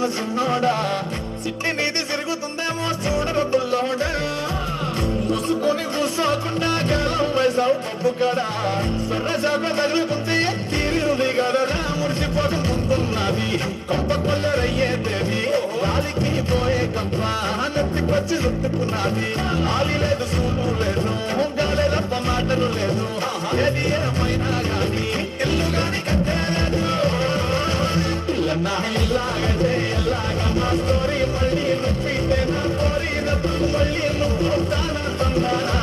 చిన్న చిన్నోడా సిట్టి నీది తిరుగుతుందేమో చూడరు పుల్లోడా మూసుకొని కూర్చోకుండా కాలం వేసావు పప్పు కాడ సొర్ర చేప తగులుకుంటే తీరుది కదరా మురిసిపోక ముందున్నది కొంప కొల్లరయ్యేదేవి గాలికి పోయే కంప నెత్తికొచ్చి రుట్టుకున్నది ఆలి లేదు సూలు లేదు గాలి తప్ప మాటలు లేదు ఏది ఏమైనా గాని ఇల్లు గాని కట్టేలేదు పిల్లన్నా ఇలాగదే ఎలాగ మా స్టోరీ మళ్ళీ నొప్పితే నా పోరీ నవ్వు మళ్ళీ నువ్వు తానా తందానా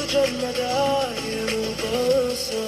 Jannada, you go so.